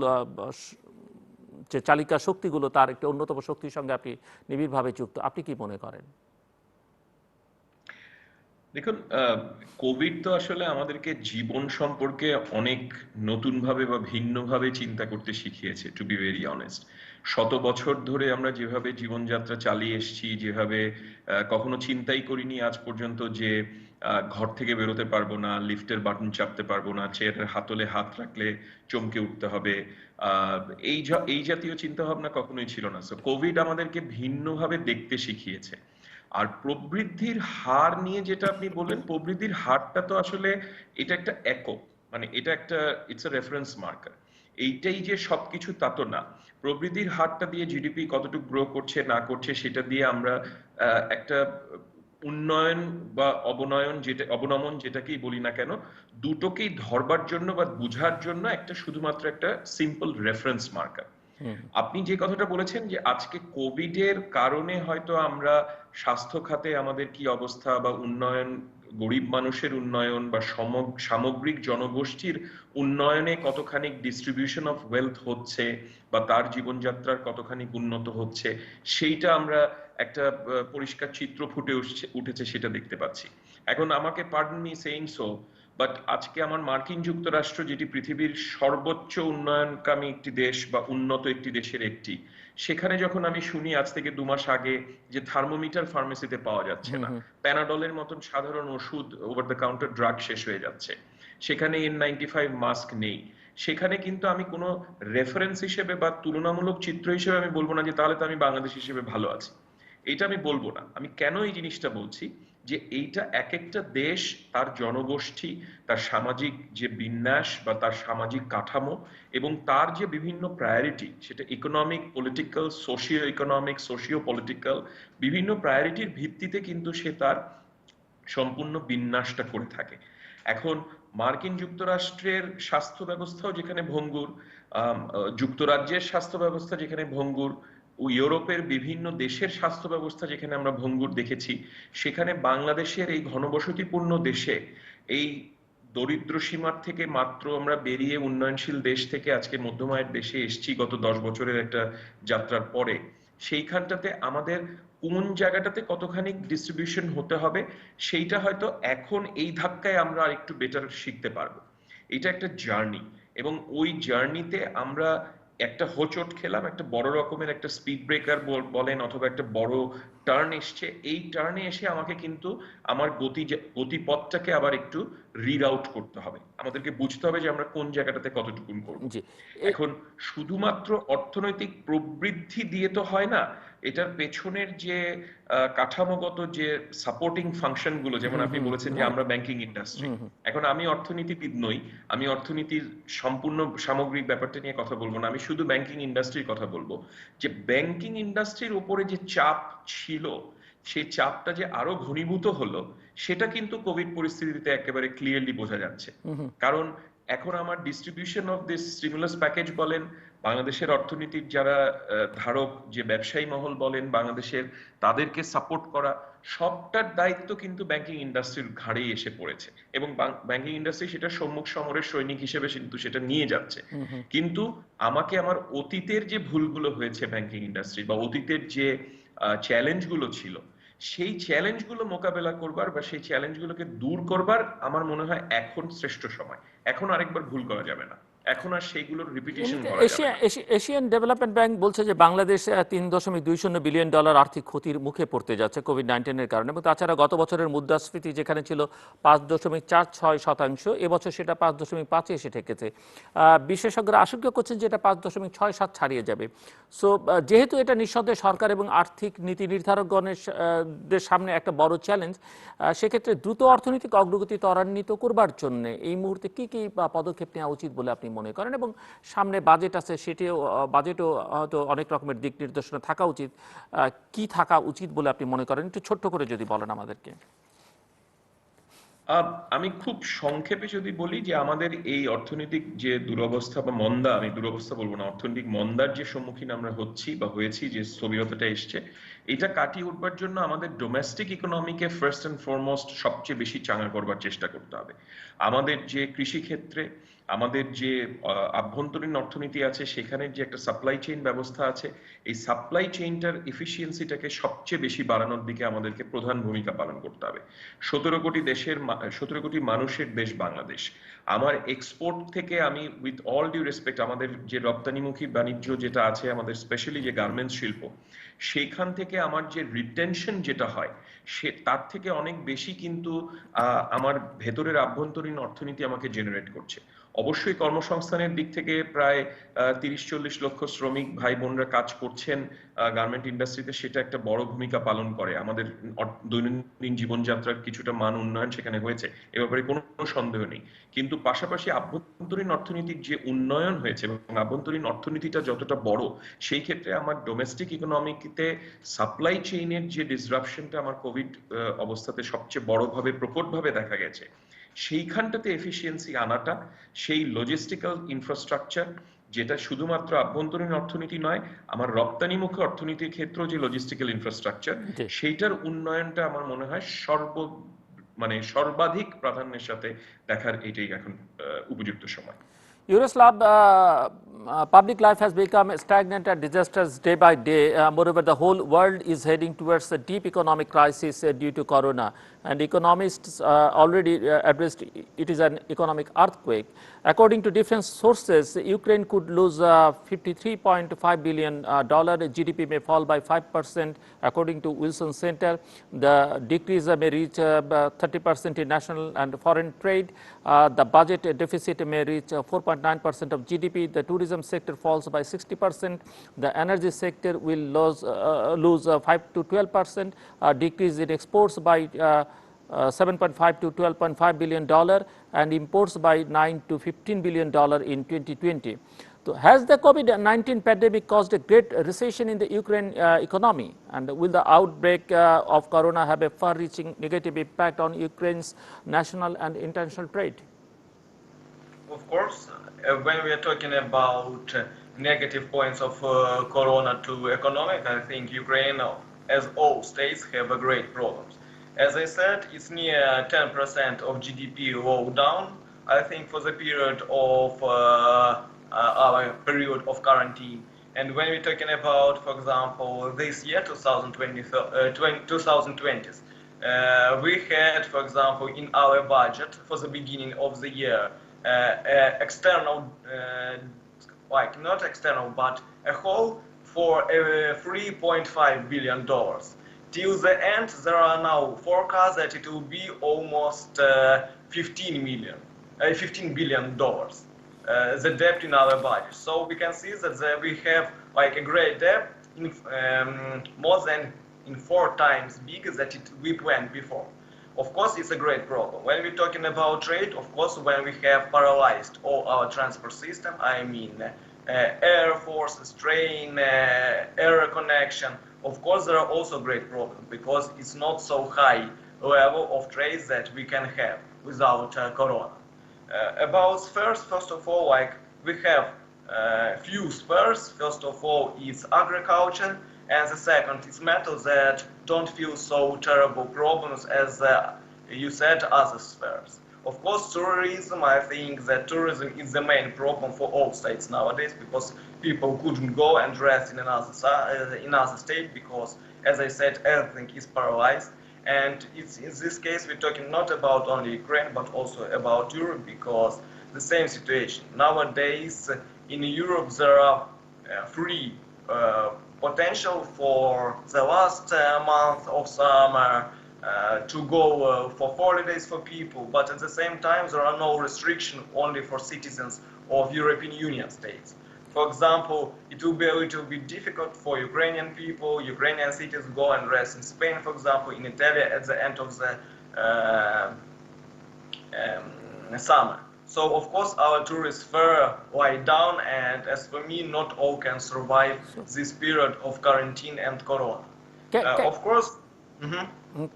যে চালিকা শক্তিগুলো, তার একটি অন্যতম শক্তির সঙ্গে আপনি নিবিড়ভাবে যুক্ত, আপনি কি মনে করেন? দেখুন, কোভিড তো আসলে আমাদেরকে জীবন সম্পর্কে অনেক নতুনভাবে বা ভিন্নভাবে চিন্তা করতে শিখিয়েছে, টু বি ভেরি অনেস্ট। শত বছর ধরে আমরা যেভাবে জীবনযাত্রা চালিয়ে এসেছি, যেভাবে কখনো চিন্তাই করিনি আজ পর্যন্ত যে ঘর থেকে বেরোতে পারবো না, লিফটের বাটন চাপতে পারবো না, চেয়ারের হাতলে হাত রাখলে চমকে উঠতে হবে, আহ, এই জাতীয় চিন্তা ভাবনা কখনোই ছিল না। সো কোভিড আমাদেরকে ভিন্নভাবে দেখতে শিখিয়েছে। আর প্রবৃদ্ধির হার নিয়ে যেটা আপনি বললেন, প্রবৃদ্ধির হারটা তো আসলে এটা একটা একক, মানে এটা একটা, ইটস এ রেফারেন্স মার্কার। এইটাই যে সবকিছু তা তো না। প্রবৃদ্ধির হারটা দিয়ে জিডিপি কতটুকু গ্রো করছে না করছে সেটা দিয়ে আমরা একটা উন্নয়ন বা অবনয়ন, যেটা অবনমন যেটাকেই বলি না কেন, দুটোকেই ধরবার জন্য বা বুঝার জন্য একটা শুধুমাত্র একটা সিম্পল রেফারেন্স মার্কার। হুম আপনি যে কথাটা বলেছেন যে আজকে কোভিড এর কারণে হয়তো আমরা স্বাস্থ্য খাতে আমাদের কি অবস্থা বা উন্নয়ন, গরিব মানুষের উন্নয়ন বা সামগ্রিক জনগোষ্ঠীর উন্নয়নে কতখানি ডিস্ট্রিবিউশন অফ ওয়েলথ হচ্ছে বা তার জীবনযাত্রার কতখানি উন্নত হচ্ছে, সেইটা আমরা একটা পরিষ্কার চিত্র ফুটে উঠেছে সেটা দেখতে পাচ্ছি। এখন আমাকে pardon me saying so, but আজকে আমার মার্কিন যুক্তরাষ্ট্র, যেটি পৃথিবীর সর্বোচ্চ উন্নয়নকামী একটি দেশ বা উন্নত একটি দেশের একটি, সেখানে যখন আমি শুনি আজ থেকে 2 মাস আগে যে থার্মোমিটার ফার্মেসিতে পাওয়া যাচ্ছে হুম না, হুম প্যানাডলের মতন সাধারণ ওষুধ, ওভার দ্য কাউন্টার ড্রাগ শেষ হয়ে যাচ্ছে, সেখানে N95 মাস্ক নেই, সেখানে কিন্তু আমি কোনো রেফারেন্স হিসেবে বা তুলনামূলক চিত্র হিসেবে আমি বলবো না যে তাহলে তো আমি বাংলাদেশ হিসেবে ভালো আছি। এটা আমি বলবো না। আমি কেন এই জিনিসটা বলছি, যে এইটা এক একটা দেশ, তার জনগোষ্ঠী, তার সামাজিক যে বিন্যাস বা তার সামাজিক কাঠামো এবং তার যে বিভিন্ন প্রায়োরিটি, সেটা economic, political, socio economic, socio political, বিভিন্ন প্রায়োরিটির ভিত্তিতে কিন্তু সে তার সম্পূর্ণ বিন্যাসটা করে থাকে। এখন মার্কিন যুক্তরাষ্ট্রের স্বাস্থ্য ব্যবস্থাও যেখানে ভঙ্গুর, যুক্তরাজ্যের স্বাস্থ্য ব্যবস্থা যেখানে ভঙ্গুর, ও ইউরোপের বিভিন্ন দেশের স্বাস্থ্য ব্যবস্থা যেখানে আমরা ভঙ্গুর দেখেছি, সেখানে বাংলাদেশের এই ঘনবসতিপূর্ণ দেশে, এই দরিদ্র সীমার থেকে মাত্র আমরা বেরিয়ে উন্নয়নশীল দেশ থেকে আজকে মধ্যম আয়ের দেশে এসেছি গত 10 বছরের একটা যাত্রার পরে, সেইখানটাতে আমাদের কোন জায়গাটাতে কতখানি ডিস্ট্রিবিউশন হতে হবে সেইটা হয়তো এখন এই ধাক্কায় আমরা আরেকটু বেটার শিখতে পারবো। এটা একটা জার্নি, এবং ওই জার্নিতে আমরা একটা হোঁচট খেলাম, একটা বড় রকমের একটা স্পিড ব্রেকার বলেন অথবা একটা বড় টার্ন এসছে, এই টার্নে এসে আমাকে কিন্তু আমার গতিপথটাকে আবার একটু রিরাউট করতে হবে, আমাদেরকে বুঝতে হবে যে আমরা কোন জায়গাটাতে কতটুকুন করব। জি এখন শুধুমাত্র অর্থনৈতিক প্রবৃদ্ধি দিয়ে তো হয় না, এটার পেছনের যে কাঠামোগত যে সাপোর্টিং ফাংশন গুলো, যেমন হুম আপনি হুম বলেছেন যে রাইট আমরা ব্যাংকিং ইন্ডাস্ট্রি। হুম হুম এখন আমি অর্থনীতিবিদ নই, আমি অর্থনীতির সম্পূর্ণ সামগ্রিক ব্যাপারটা নিয়ে কথা বলবো না, আমি শুধু ব্যাংকিং ইন্ডাস্ট্রির কথা বলবো। যে ব্যাংকিং ইন্ডাস্ট্রির উপরে যে চাপ ছিল, সেই চাপটা যে আরো ঘনীভূত হলো, সেটা কিন্তু কোভিড পরিস্থিতিতে একেবারে ক্লিয়ারলি বোঝা যাচ্ছে। হুম হুম কারণ এখন আমার distribution of this stimulus package বলেন, বাংলাদেশের অর্থনীতির যারা ধারক, যে ব্যবসায়ী মহল বলেন বাংলাদেশের, তাদেরকে সাপোর্ট করা, সবটার দায়িত্ব কিন্তু ব্যাংকিং ইন্ডাস্ট্রির ঘাড়েই এসে পড়েছে, এবং ব্যাংকিং ইন্ডাস্ট্রি সেটা সম্মুখ সমরের সৈনিক হিসেবে কিন্তু সেটা নিয়ে যাচ্ছে। হুম হুম কিন্তু আমাকে আমার অতীতের যে ভুলগুলো হয়েছে ব্যাংকিং ইন্ডাস্ট্রি বা অতীতের যে চ্যালেঞ্জগুলো ছিল, সেই চ্যালেঞ্জগুলো মোকাবেলা করবার বা সেই চ্যালেঞ্জগুলোকে দূর করবার আমার মনে হয় এখন শ্রেষ্ঠ সময়। এখন আরেকবার ভুল করা যাবে না, এখন আর সেইগুলোর রিপিটেশন এমনিতে করা যাবে না। এশিয়ান ডেভেলপমেন্ট ব্যাংক বলছে যে বাংলাদেশ $3.20 বিলিয়ন আর্থিক ক্ষতির মুখে পড়তে যাচ্ছে কোভিড-19 কারণে, এবং তাছাড়া গত বছরের মুদ্রাস্ফীতি যেখানে ছিল 5.46%, এবছর সেটা 5.5 এসে ঠেকেছে। বিশেষজ্ঞরা আশঙ্কা করছেন যে এটা 5.67 ছাড়িয়ে যাবে। সো যেহেতু এটা নিঃসন্দেহে সরকার এবং আর্থিক নীতি নির্ধারকগণের দের সামনে একটা বড় চ্যালেঞ্জ, সেক্ষেত্রে দ্রুত অর্থনৈতিক অগ্রগতি ত্বরান্বিত করবার জন্য এই মুহূর্তে কি কি পদক্ষেপ নেওয়া উচিত বলে আপনি মনে করেন, এবং সামনে বাজেট আছে, সেটিও বাজেটও হয়তো অনেক রকমের দিক নির্দেশনা থাকা উচিত, কি থাকা উচিত বলে আপনি মনে করেন, একটু ছোট্ট করে যদি বলেন আমাদেরকে। আমি খুব সংক্ষেপে যদি বলি যে আমাদের এই অর্থনৈতিক যে দুরবস্থা বা মন্দা, আমি দুরবস্থা বলবো না, অর্থনৈতিক মন্দার যে সম্মুখীন আমরা হচ্ছি বা হয়েছি, যে স্থবিরতাটা এসছে, এটা কাটিয়ে উঠবার জন্য আমাদের ডোমেস্টিক ইকোনমিকে ফার্স্ট অ্যান্ড ফরমোস্ট সবচেয়ে বেশি চাঙ্গা করবার চেষ্টা করতে হবে। আমাদের যে কৃষি ক্ষেত্রে আমাদের যে আভ্যন্তরীণ অর্থনীতি আছে, সেখানে যে একটা সাপ্লাই চেইন ব্যবস্থা আছে, এই সাপ্লাই চেইনটার এফিসিয়েন্সিটাকে সবচেয়ে বেশি বাড়ানোর দিকে আমাদেরকে প্রধান ভূমিকা পালন করতে হবে। 17 কোটি মানুষের দেশ বাংলাদেশ। আমার এক্সপোর্ট থেকে আমি উইথ অল ডিউ রেসপেক্ট, আমাদের যে রপ্তানিমুখী বাণিজ্য যেটা আছে, আমাদের স্পেশালি যে গার্মেন্টস শিল্প, সেইখান থেকে আমার যে রিটেনশন যেটা হয়, সে তার থেকে অনেক বেশি কিন্তু আমার ভেতরের আভ্যন্তরীণ অর্থনীতি আমাকে জেনারেট করছে। অবশ্যই কর্মসংস্থানের দিক থেকে প্রায় 30-40 লক্ষ শ্রমিক ভাই বোনরা কাজ করছেন গার্মেন্ট ইন্ডাস্ট্রিতে, সেটা একটা বড় ভূমিকা পালন করে। আমাদের দৈনন্দিন জীবনযাত্রার কিছুটা মান উন্নয়ন সেখানে হয়েছে, এ ব্যাপারে কোনো সন্দেহ নেই। কিন্তু পাশাপাশি আভ্যন্তরীণ অর্থনীতির যে উন্নয়ন হয়েছে এবং আভ্যন্তরীণ অর্থনীতিটা যতটা বড়, সেই ক্ষেত্রে আমার ডোমেস্টিক ইকোনমিতে সাপ্লাই চেইনের যে ডিসরাপশনটা আমার কোভিড অবস্থাতে সবচেয়ে বড়ভাবে প্রকটভাবে দেখা গেছে, সেইখানটাতে এফিসিয়েন্সি আনাটা, সেই লজিস্টিক্যাল ইনফ্রাস্ট্রাকচার যেটা শুধুমাত্র আভ্যন্তরীণ অর্থনীতি নয়, আমার রপ্তানিমুখী অর্থনীতির ক্ষেত্রেও যে লজিস্টিক্যাল ইনফ্রাস্ট্রাকচার, সেইটার উন্নয়নটা আমার মনে হয় সর্বাধিক প্রাধান্যের সাথে দেখার এটাই এখন উপযুক্ত সময়। Yuroslav, public life has become stagnant and disastrous day by day. Moreover, the whole world is heading towards a deep economic crisis due to corona. And economists already addressed it is an economic earthquake. According to different sources, Ukraine could lose $53.5 billion. GDP may fall by 5%. According to Wilson Center, the decrease may reach 30% in national and foreign trade. The budget deficit may reach 4.9% of GDP. The tourism sector falls by 60%. The energy sector will lose 5 to 12%. Decrease in exports by 7.5 to 12.5 billion dollar, and imports by 9 to 15 billion dollar in 2020. So has the COVID-19 pandemic caused a great recession in the Ukraine economy? And will the outbreak of corona have a far-reaching negative impact on Ukraine's national and international trade? Of course, when we are talking about negative points of corona to economic, I think Ukraine, as all states, have a great problems. As I said, it's near 10% of GDP low down, I think, for the period of our period of quarantine. And when we're talking about, for example, this year, 2020, we had, for example, in our budget for the beginning of the year, external, like not external, but a whole for $3.5 billion. Till the end, there are now forecasts that it will be almost $15 billion, the debt in our budget. So we can see that we have like a great debt, in, more than in 4 times bigger than we planned before. Of course, it's a great problem. When we're talking about trade, of course, when we have paralyzed all our transport system, I mean air forces, train, air connection, of course, there are also great problems because it's not so high level of trade that we can have without corona. About spares, first of all, like we have few spares. First of all, it's agriculture, and the second is metals that don't feel so terrible problems as you said, other spheres. Of course, tourism, I think that tourism is the main problem for all states nowadays because people couldn't go and rest in another state because, as I said, everything is paralyzed. And it's, in this case, we're talking not about only Ukraine, but also about Europe because the same situation. Nowadays, in Europe, there are 3 potential for the last month of summer to go for holidays for people, but at the same time there are no restrictions only for citizens of European Union states. For example, it will be a little bit difficult for Ukrainian people, Ukrainian citizens go and rest in Spain, for example, in Italy at the end of the summer. So of course our tourist fare lie down, and as for me, not all can survive this period of quarantine and corona. Of course.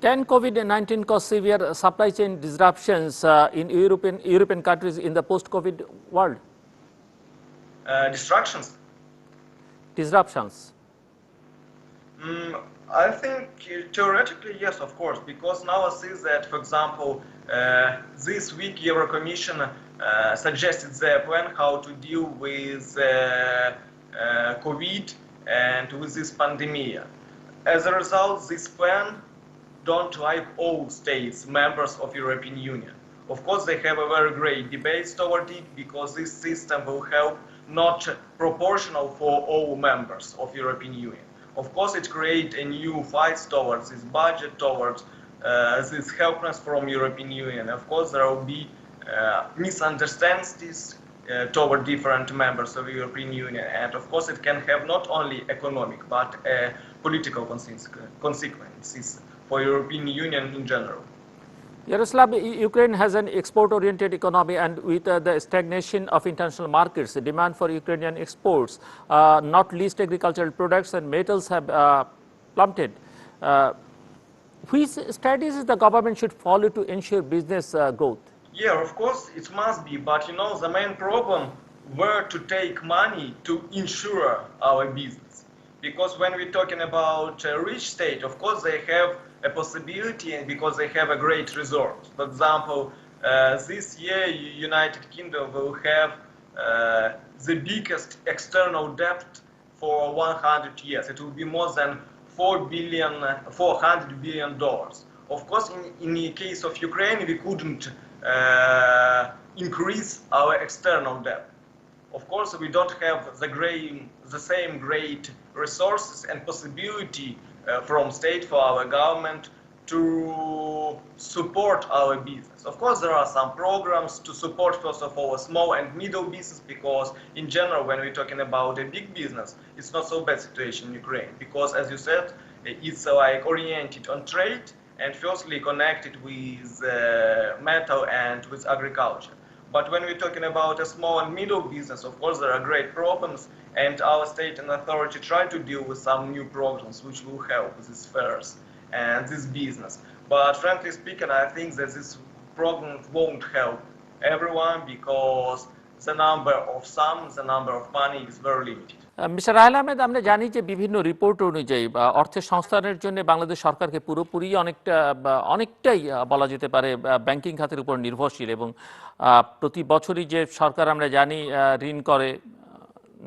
Can COVID-19 cause severe supply chain disruptions in European countries in the post-COVID world? Disruptions. I think theoretically, yes, of course, because now I see that, for example, this week Euro Commission suggested their plan how to deal with COVID and with this pandemic. As a result, this plan don't like all states members of European Union. Of course, they have a very great debate toward it because this system will help not proportional for all members of European Union. Of course, it creates a new fight towards this budget, towards this helpness from European Union. Of course, there will be misunderstandings toward different members of European Union, and of course, it can have not only economic but political consequences for European Union in general. Yaroslav, Ukraine has an export-oriented economy, and with the stagnation of international markets, the demand for Ukrainian exports, not least agricultural products and metals, have plummeted. Which strategies the government should follow to ensure business growth? Yeah, of course it must be, but you know the main problem where to take money to insure our business. Because when we're talking about a rich state, of course they have a possibility and because they have a great resource. For example, this year United Kingdom will have the biggest external debt for 100 years. It will be more than $400 billion. Of course, in the case of Ukraine, we couldn't increase our external debt. Of course, we don't have the same great resources and possibility from state for our government to support our business. Of course, there are some programs to support, first of all, small and middle business, because in general, when we're talking about a big business, it's not so bad situation in Ukraine, because as you said, it's like oriented on trade and firstly connected with metal and with agriculture. But when we're talking about a small and middle business, of course, there are great problems, and our state and authority try to deal with some new programs which will help these fairs and this business. But frankly speaking, I think that this program won't help everyone because the number of money is very limited. Mister Rahel Ahmed, আমরা জানি যে বিভিন্ন report অনুযায়ী অর্থের সংস্থানের জন্য বাংলাদেশ সরকারকে পুরোপুরি অনেকটাই বলা যেতে পারে ব্যাংকিং খাতের উপর নির্ভরশীল, এবং প্রতি বছরই যে সরকার আমরা জানি ঋণ করে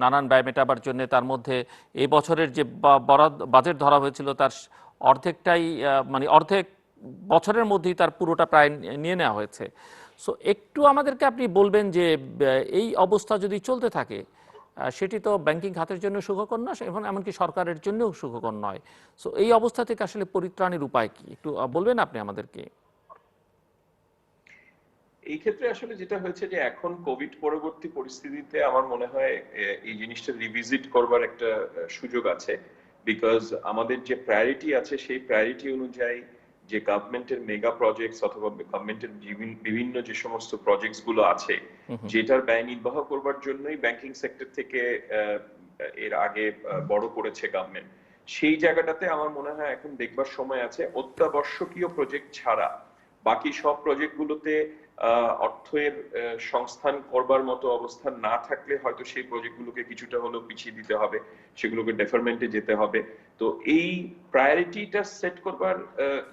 নানান ব্যয় মেটাবার জন্য, তার মধ্যে এই বছরের যে বাজেট ধরা হয়েছিল তার অর্ধেকটাই মানে অর্ধেক বছরের মধ্যেই তার পুরোটা প্রায় নিয়ে নেওয়া হয়েছে। সো একটু আমাদেরকে আপনি বলবেন যে এই অবস্থা যদি চলতে থাকে সেটি তো ব্যাংকিং খাতের জন্য সুখকর না, এবং এমনকি সরকারের জন্যও সুখকর নয়। সো এই অবস্থা থেকে আসলে পরিত্রাণের উপায় কি একটু বলবেন আপনি আমাদেরকে? এই ক্ষেত্রে আসলে যেটা হয়েছে যে এখন কোভিড পরবর্তী পরিস্থিতিতে আমার মনে হয় এই জিনিসটা রিভিজিট করবার একটা সুযোগ আছে, বিকজ আমাদের যে প্রায়োরিটি আছে সেই প্রায়োরিটি অনুযায়ী যে গভর্নমেন্টের মেগা প্রজেক্টস অথবা গভর্নমেন্টের বিভিন্ন যে সমস্ত প্রজেক্টস গুলো আছে যেটার ব্যয় নির্বাহ করবার জন্যই ব্যাংকিং সেক্টর থেকে এর আগে বড় করেছে গভর্নমেন্ট, সেই জায়গাটাতে আমার মনে হয় এখন দেখবার সময় আছে। অত্যাবশ্যকীয় প্রজেক্ট ছাড়া বাকি সব প্রজেক্ট গুলোতে অর্থের সংস্থান করবার মতো অবস্থা না থাকলে হয়তো সেই প্রজেক্টগুলোকে কিছুটা হলেও পিছিয়ে দিতে হবে, সেগুলোকে ডেফারমেন্টে যেতে হবে। তো এই প্রায়োরিটিটা সেট করবার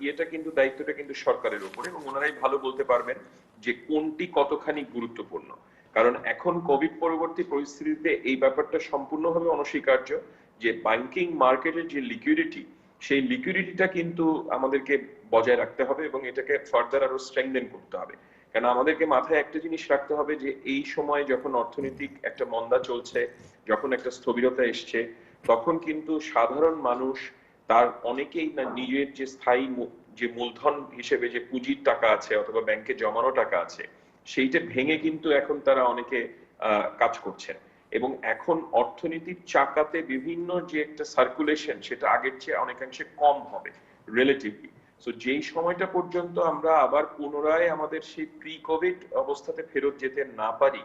ইয়েটা কিন্তু দায়িত্বটা কিন্তু সরকারের উপরে, এবং ওনারাই ভালো বলতে পারবেন যে কোনটি কতখানি গুরুত্বপূর্ণ। কারণ এখন কোভিড পরবর্তী পরিস্থিতিতে এই ব্যাপারটা সম্পূর্ণভাবে অনস্বীকার্য যে ব্যাংকিং মার্কেটের যে লিকুইডিটি, সেই লিকুইডিটিটা কিন্তু আমাদেরকে বজায় রাখতে হবে এবং এটাকে ফার্দার আরো স্ট্রেংথেন করতে হবে। কেন আমাদেরকে মাথায় একটা জিনিস রাখতে হবে যে এই সময় যখন অর্থনৈতিক একটা মন্দা চলছে, যখন একটা স্থবিরতা এসছে, তখন কিন্তু সাধারণ মানুষ তার অনেকেই না নিজের যে স্থায়ী যে মূলধন হিসেবে যে পুঁজির টাকা আছে অথবা ব্যাংকে জমানো টাকা আছে সেইটা ভেঙে কিন্তু এখন তারা অনেকে কাজ করছেন, এবং এখন অর্থনীতির চাকাতে বিভিন্ন যে একটা সার্কুলেশন সেটা আগের চেয়ে অনেকাংশে কম হবে রিলেটিভলি। সো যেই সময়টা পর্যন্ত আমরা আবার পুনরায় আমাদের সেই প্রি কোভিড অবস্থাতে ফেরত যেতে না পারি,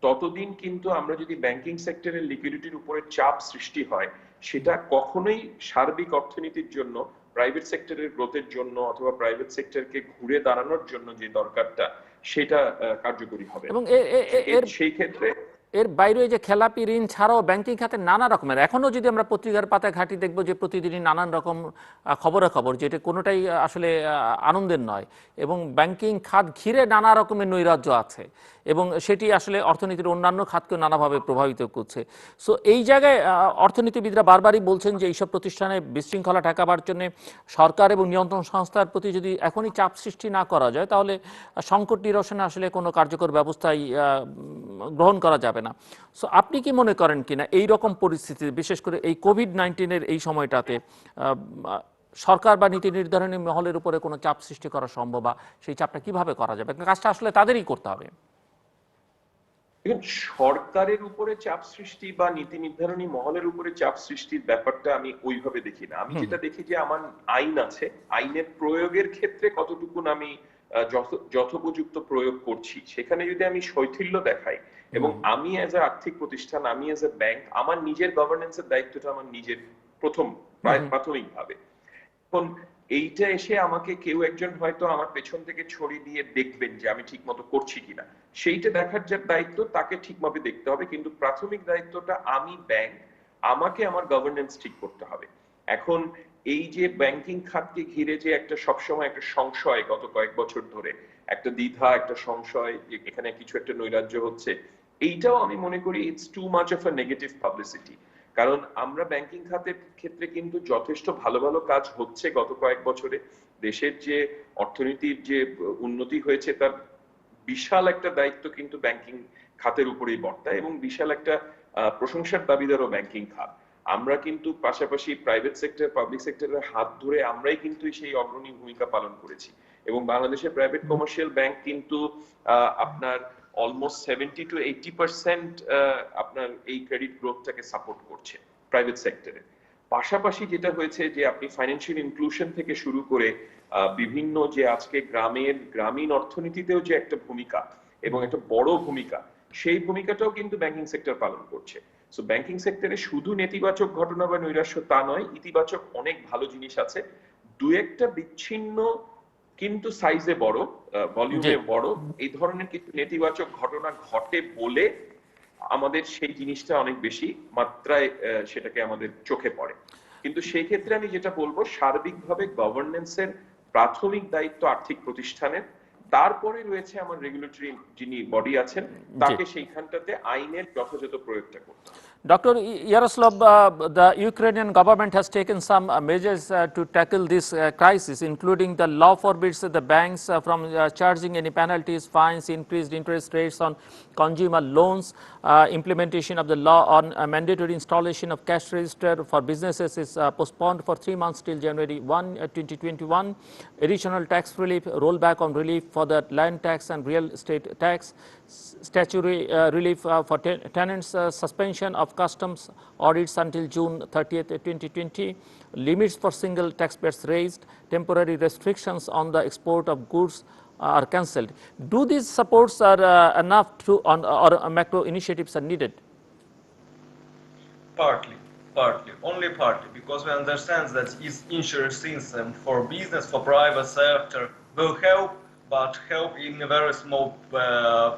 ততদিন কিন্তু আমরা যদি ব্যাংকিং সেক্টরের লিকুইডিটির উপরে চাপ সৃষ্টি হয়, সেটা কখনোই সার্বিক অর্থনীতির জন্য, প্রাইভেট সেক্টরের গ্রোথের জন্য অথবা প্রাইভেট সেক্টরকে ঘুরে দাঁড়ানোর জন্য যে দরকারটা সেটা কার্যকরী হবে। এবং সেই ক্ষেত্রে এর বাইরে যে খেলাপি ঋণ ছাড়াও ব্যাংকিং খাতে নানা রকমের, এখনো যদি আমরা পত্রিকার পাতায় ঘাঁটি দেখবো যে প্রতিদিনই নানান রকম খবরাখবর, যেটা কোনোটাই আসলে আনন্দের নয়, এবং ব্যাংকিং খাত ঘিরে নানা রকমের নৈরাজ্য আছে, এবং সেটি আসলে অর্থনীতির অন্যান্য খাতকে নানাভাবে প্রভাবিত করছে। সো এই জায়গায় অর্থনীতিবিদরা বারবারই বলছেন যে এইসব প্রতিষ্ঠানে বিশৃঙ্খলা ঠেকাবার জন্য সরকার এবং নিয়ন্ত্রণ সংস্থার প্রতি যদি এখনই চাপ সৃষ্টি না করা যায়, তাহলে সংকট নিরসনে আসলে কোনো কার্যকর ব্যবস্থাই গ্রহণ করা যাবে না। সো আপনি কি মনে করেন কিনা এই রকম পরিস্থিতি, বিশেষ করে এই কোভিড-19 এই সময়টাতে সরকার বা নীতি নির্ধারণী মহলের উপরে কোনো চাপ সৃষ্টি করা সম্ভব, বা সেই চাপটা কিভাবে করা যাবে? কাজটা আসলে তাদেরই করতে হবে। দেখুন, সরকারের উপরে চাপ সৃষ্টি বা নীতি নির্ধারণী মহলের উপরে চাপ সৃষ্টির ব্যাপারটা আমি ওইভাবে দেখি না। আমি যেটা দেখি যে আমার আইন আছে, আইনের প্রয়োগের ক্ষেত্রে কতটুকু আমি যথোপযুক্ত প্রয়োগ করছি, সেখানে যদি আমি শৈথিল্য দেখাই, এবং আমি অ্যাজ এ আর্থিক প্রতিষ্ঠান, আমি অ্যাজ এ ব্যাংক, আমার নিজের গভর্নেন্সের দায়িত্বটা আমার নিজের প্রাথমিকভাবে। এখন এইটা এসে আমাকে কেউ একজন হয়তো আমার পেছন থেকে ছড়ি দিয়ে দেখবেন যে আমি ঠিক মতো করছি কিনা, সেইটা দেখার যে দায়িত্ব তাকে ঠিকভাবে দেখতে হবে, কিন্তু প্রাথমিক দায়িত্বটা আমি ব্যাংক, আমাকে আমার গভর্নেন্স ঠিক করতে হবে। এখন এই যে ব্যাংকিং খাতকে ঘিরে যে একটা সবসময় একটা সংশয়, গত কয়েক বছর ধরে একটা দ্বিধা, একটা সংশয়, এখানে কিছু একটা নৈরাজ্য হচ্ছে, এইটাও আমি মনে করি it's too much of a negative publicity. কারণ আমরা ব্যাংকিং খাতের ক্ষেত্রে কিন্তু যথেষ্ট ভালো ভালো কাজ হচ্ছে গত কয়েক বছরে। দেশের যে অর্থনীতির যে উন্নতি হয়েছে তার বিশাল একটা দায়িত্ব কিন্তু ব্যাংকিং খাতের উপরেই বর্তায়, এবং বিশাল একটা প্রশংসার দাবিদারও ব্যাংকিং খাত। আমরা কিন্তু পাশাপাশি প্রাইভেট সেক্টর, পাবলিক সেক্টরের হাত ধরে আমরাই কিন্তু সেই অগ্রণী ভূমিকা পালন করেছি, এবং বাংলাদেশের প্রাইভেট কমার্শিয়াল ব্যাংক কিন্তু আপনার অলমোস্ট 70 to 80% আপনার এই ক্রেডিট গ্রোথটাকে সাপোর্ট করছে প্রাইভেট সেক্টরে। পাশাপাশি যেটা হয়েছে যে আপনি ফাইন্যান্সিয়াল ইনক্লুশন থেকে শুরু করে বিভিন্ন যে আজকে গ্রামীণ অর্থনীতিতেও যে একটা ভূমিকা এবং একটা বড় ভূমিকা, সেই ভূমিকাটাও কিন্তু ব্যাংকিং সেক্টর পালন করছে। সো ব্যাংকিং সেক্টরে শুধু নেতিবাচক ঘটনা বা নৈরাশ্য তা নয়, ইতিবাচক অনেক ভালো জিনিস আছে। দু একটা বিচ্ছিন্ন কিন্তু সাইজে বড়, ভলিউমে বড়, এই ধরনের কিছু নেতিবাচক ঘটনা ঘটে বলে আমাদের সেই জিনিসটা অনেক বেশি মাত্রায় সেটাকে আমাদের চোখে পড়ে। কিন্তু সেই ক্ষেত্রে আমি যেটা বলবো, সার্বিকভাবে গভর্নেন্সের প্রাথমিক দায়িত্ব আর্থিক প্রতিষ্ঠানের, তারপরে রয়েছে আমার রেগুলেটরি যিনি বডি আছেন, তাকে সেইখানটাতে আইনের যথাযথ প্রয়োগটা করতে হবে। Dr. Yaroslav, the Ukrainian government has taken some measures to tackle this crisis, including the law forbids the banks from charging any penalties, fines, increased interest rates on consumer loans. Implementation of the law on mandatory installation of cash register for businesses is postponed for 3 months till January 1, 2021. Additional tax relief, rollback on relief for the land tax and real estate tax, statutory relief for tenants, suspension of customs audits until June 30th, 2020, limits for single taxpayers raised, temporary restrictions on the export of goods are cancelled. Do these supports are enough to, or macro initiatives are needed? Partly, only partly, because we understand that this insurance system for business, for private sector will help, but help in a very small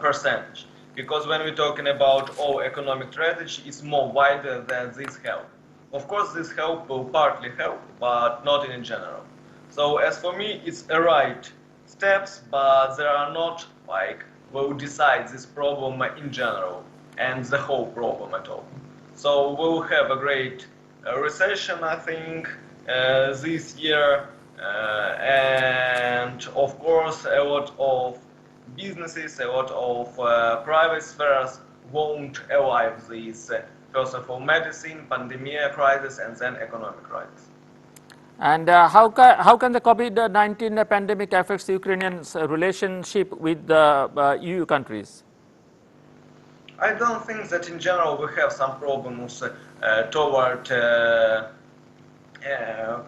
percentage. Because when we're talking about all economic strategy, it's more wider than this help. Of course, this help will partly help, but not in general. So as for me, it's a right steps, but there are not like will decide this problem in general and the whole problem at all. So we'll have a great recession, I think, this year, and of course a lot of businesses, a lot of private spheres won't alive this, first of all, medicine, pandemic crisis, and then economic crisis. And how can the COVID-19 pandemic affect Ukrainians' relationship with the EU countries? I don't think that in general we have some problems toward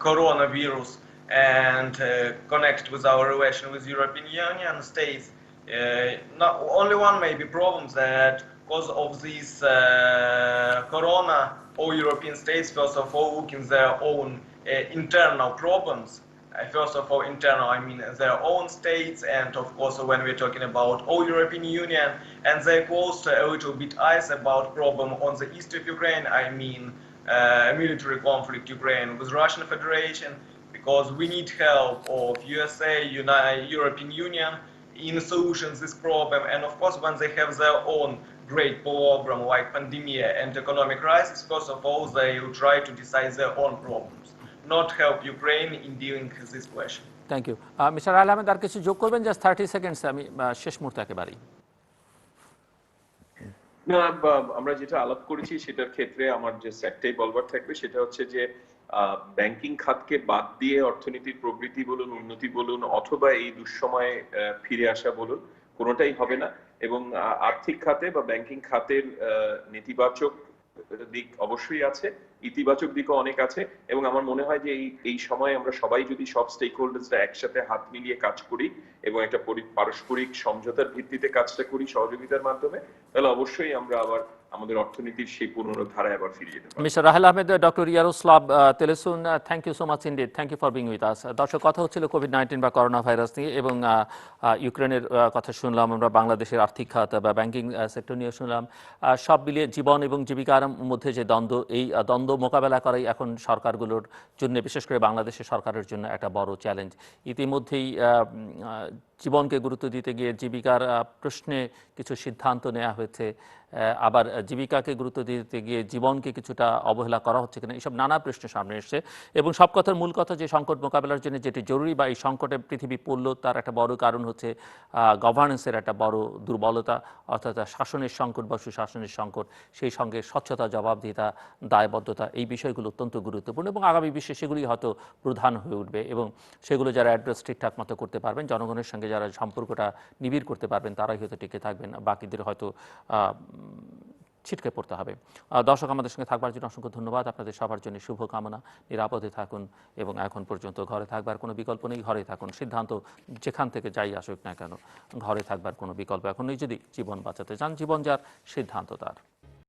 coronavirus and connect with our relation with European Union states. Not only one may be problem that because of this corona, all European states first of all look in their own internal problems first of all, internal, I mean their own states, and of course when we're talking about all European Union, and they closed a little bit eyes about problem on the east of Ukraine, I mean military conflict Ukraine with Russian Federation, because we need help of USA, European Union in solutions this problem. And of course when they have their own great problem like pandemic and economic crisis, first of all they will try to decide their own problems, not help Ukraine in dealing with this question. Thank you mister Rahel Ahmed, আর কিছু যোগ করবেন? Just 30 seconds, আমি শেষ মুহূর্তে একেবারেই। না, আমরা যেটা আলাপ করেছি সেটার ক্ষেত্রে আমার যে একটাই বলবার থাকবে, সেটা হচ্ছে যে ব্যাংকিং খাতকে বাদ দিয়ে অর্থনীতির প্রবৃদ্ধি বলুন, উন্নতি বলুন, অথবা এই দুঃসময়ে ফিরে আসা বলুন, কোনোটাই হবে না। এবং আর্থিক খাতে বা ব্যাংকিং খাতের নেতিবাচক দিক অবশ্যই আছে, ইতিবাচক দিকও অনেক আছে। এবং আমার মনে হয় যে এই সময় আমরা সবাই যদি সব স্টেক হোল্ডার্সরা একসাথে হাত মিলিয়ে কাজ করি এবং একটা পারস্পরিক সমঝোতার ভিত্তিতে কাজটা করি সহযোগিতার মাধ্যমে, তাহলে অবশ্যই আমরা আবার আমাদের অর্থনীতির সেই পুরনো ধারায় আবার ফিরে যেতে পারবো। Mister Rahel Ahmed, doctor Yaroslav Telesun, thank you so much indeed, thank you for being with us. দর্শক, কথা হচ্ছিল কোভিড-19 বা করোনা ভাইরাস নিয়ে, এবং ইউক্রেনের কথা শুনলাম আমরা, বাংলাদেশের আর্থিক খাত বা ব্যাংকিং সেক্টর নিয়ে শুনলাম। সব মিলিয়ে জীবন এবং জীবিকার মধ্যে যে দ্বন্দ্ব, এই দ্বন্দ্ব মোকাবেলা করাই এখন সরকারগুলোর জন্য, বিশেষ করে বাংলাদেশের সরকারের জন্য একটা বড় চ্যালেঞ্জ। ইতিমধ্যেই জীবনকে গুরুত্ব দিতে গিয়ে জীবিকার প্রশ্নে কিছু সিদ্ধান্ত নেওয়া হয়েছে, আবার জীবিকাকে গুরুত্ব দিতে গিয়ে জীবনকে কিছুটা অবহেলা করা হচ্ছে কিনা, এইসব নানা প্রশ্ন সামনে এসছে। এবং সব কথার মূল কথা যে সংকট মোকাবেলার জন্য যেটি জরুরি বা এই সংকটে পৃথিবী পড়ল, তার একটা বড় কারণ হচ্ছে গভর্নেন্সের একটা বড় দুর্বলতা, অর্থাৎ শাসনের সংকট বা সুশাসনের সংকট। সেই সঙ্গে স্বচ্ছতা, জবাবদিহিতা, দায়বদ্ধতা, এই বিষয়গুলো অত্যন্ত গুরুত্বপূর্ণ, এবং আগামী বিশ্বে সেগুলি হয়তো প্রধান হয়ে উঠবে। এবং সেগুলো যারা অ্যাড্রেস ঠিকঠাক মতো করতে পারবেন, জনগণের সঙ্গে যারা সম্পর্কটা নিবিড় করতে পারবেন, তারাই হয়তো টিকে থাকবেন, বাকিদের হয়তো ছিটকে পড়তে হবে। দর্শক, আমাদের সঙ্গে থাকবার জন্য অসংখ্য ধন্যবাদ। আপনাদের সবার জন্য শুভকামনা। নিরাপদে থাকুন, এবং এখন পর্যন্ত ঘরে থাকবার কোনো বিকল্প নেই, ঘরে থাকুন। সিদ্ধান্ত যেখান থেকে যাই আসুক না কেন, ঘরে থাকবার কোনো বিকল্প এখন নেই যদি জীবন বাঁচাতে চান। জীবন যার, সিদ্ধান্ত তার।